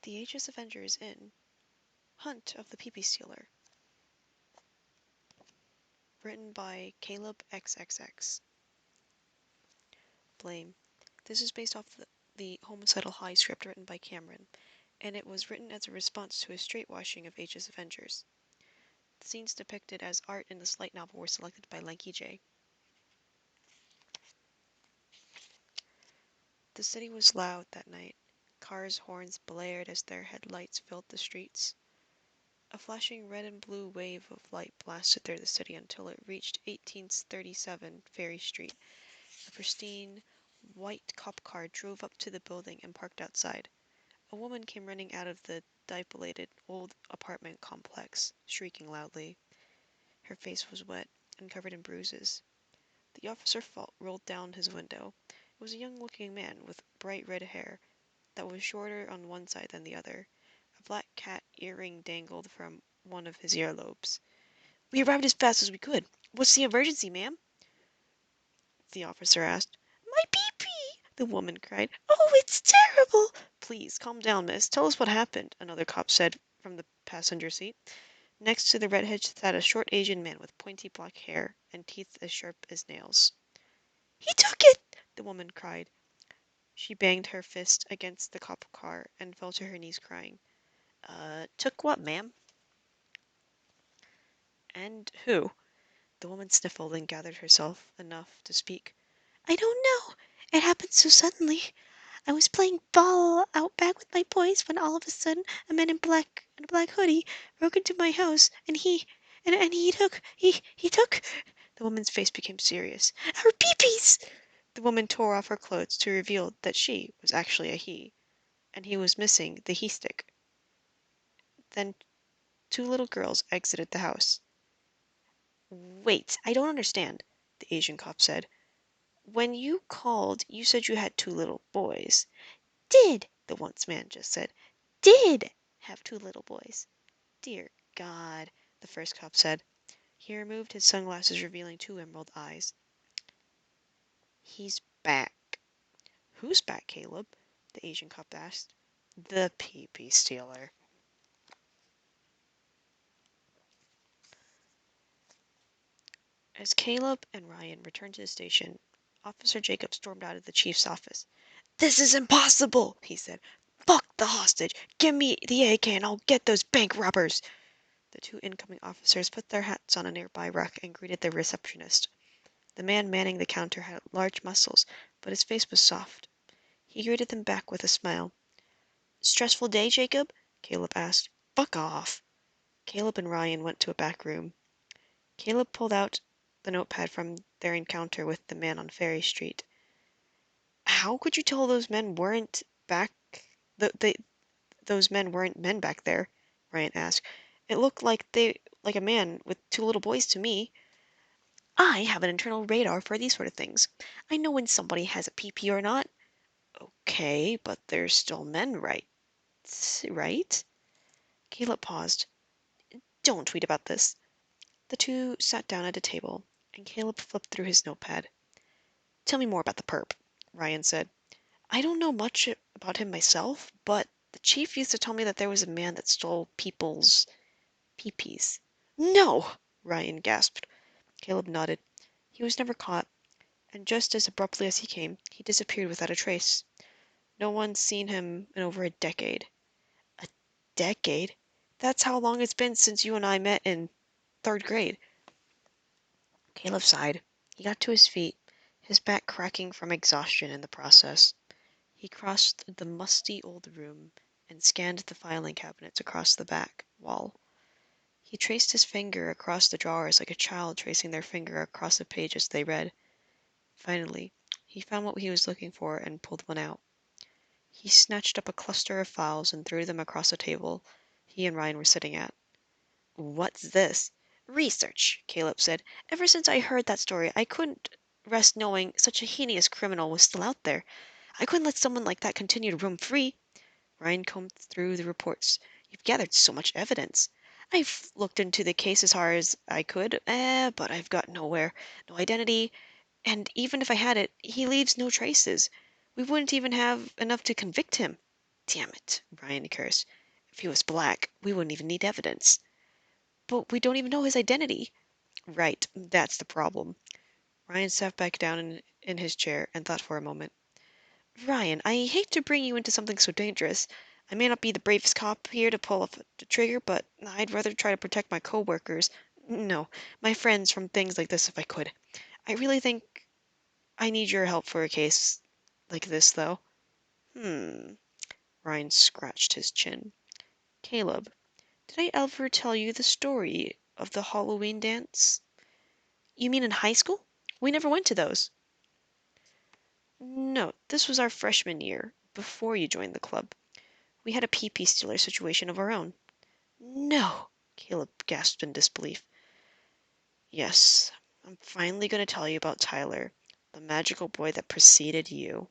The Aegis Avengers in Hunt of the Pee-Pee Stealer. Written by Caleb XXX. Blame. This is based off the Homicidal High script written by Cameron, and it was written as a response to a straightwashing of Aegis Avengers. The scenes depicted as art in this light novel were selected by Lanky J. The city was loud that night. Cars' horns blared as their headlights filled the streets. A flashing red and blue wave of light blasted through the city until it reached 1837 Ferry Street. A pristine, white cop car drove up to the building and parked outside. A woman came running out of the dilapidated old apartment complex, shrieking loudly. Her face was wet and covered in bruises. The officer rolled down his window. It was a young-looking man with bright red hair that was shorter on one side than the other. A black cat earring dangled from one of his earlobes. "We arrived as fast as we could. What's the emergency, ma'am?" the officer asked. "My pee-pee!" the woman cried. "Oh, it's terrible!" "Please, calm down, miss. Tell us what happened," another cop said from the passenger seat. Next to the redhead sat a short Asian man with pointy black hair and teeth as sharp as nails. "He took it!" the woman cried. She banged her fist against the cop car and fell to her knees crying. Took what, ma'am?" "And who?" The woman sniffled and gathered herself enough to speak. "I don't know. It happened so suddenly. I was playing ball out back with my boys when all of a sudden a man in a black hoodie broke into my house and he took the woman's face became serious. "Our peepees!" The woman tore off her clothes to reveal that she was actually a he, and he was missing the he stick. Then two little girls exited the house. "Wait, I don't understand," the Asian cop said. "When you called, you said you had two little boys." "Did," the once man just said. "Did have two little boys." "Dear God," the first cop said. He removed his sunglasses, revealing two emerald eyes. "He's back." "Who's back, Caleb?" the Asian cop asked. "The pee-pee stealer." As Caleb and Ryan returned to the station, Officer Jacob stormed out of the chief's office. "This is impossible," he said. "Fuck the hostage. Give me the AK and I'll get those bank robbers." The two incoming officers put their hats on a nearby rack and greeted their receptionist. The man manning the counter had large muscles, but his face was soft. He greeted them back with a smile. "Stressful day, Jacob?" Caleb asked. "Fuck off." Caleb and Ryan went to a back room. Caleb pulled out the notepad from their encounter with the man on Ferry Street. "How could you tell those men weren't back those men weren't men back there?" Ryan asked. "It looked like a man with two little boys to me." "I have an internal radar for these sort of things. I know when somebody has a PP or not." "Okay, but they're still men, right?" "Right?" Caleb paused. "Don't tweet about this." The two sat down at a table, and Caleb flipped through his notepad. "Tell me more about the perp," Ryan said. "I don't know much about him myself, but the chief used to tell me that there was a man that stole people's peepees." "No!" Ryan gasped. Caleb nodded. "He was never caught, and just as abruptly as he came, he disappeared without a trace. No one's seen him in over a decade." "A decade? That's how long it's been since you and I met in third grade." Caleb sighed. He got to his feet, his back cracking from exhaustion in the process. He crossed the musty old room and scanned the filing cabinets across the back wall. He traced his finger across the drawers like a child tracing their finger across a page as they read. Finally, he found what he was looking for and pulled one out. He snatched up a cluster of files and threw them across a table he and Ryan were sitting at. "What's this?" "Research," Caleb said. "Ever since I heard that story, I couldn't rest knowing such a heinous criminal was still out there. I couldn't let someone like that continue to roam free." Ryan combed through the reports. "You've gathered so much evidence." "I've looked into the case as hard as I could, but I've got nowhere. No identity, and even if I had it, he leaves no traces. We wouldn't even have enough to convict him." Damn it, Ryan cursed. If he was black, we wouldn't even need evidence. But we don't even know his identity. Right, that's the problem. Ryan sat back down in his chair and thought for a moment. Ryan, I hate to bring you into something so dangerous. I may not be the bravest cop here to pull off the trigger, but I'd rather try to protect my coworkers. No, my friends from things like this if I could. I really think I need your help for a case like this, though. Hmm. Ryan scratched his chin. Caleb, did I ever tell you the story of the Halloween dance? You mean in high school? We never went to those. No, this was our freshman year, before you joined the club. We had a PP Stealer situation of our own. No! Caleb gasped in disbelief. Yes, I'm finally going to tell you about Tyler, the magical boy that preceded you.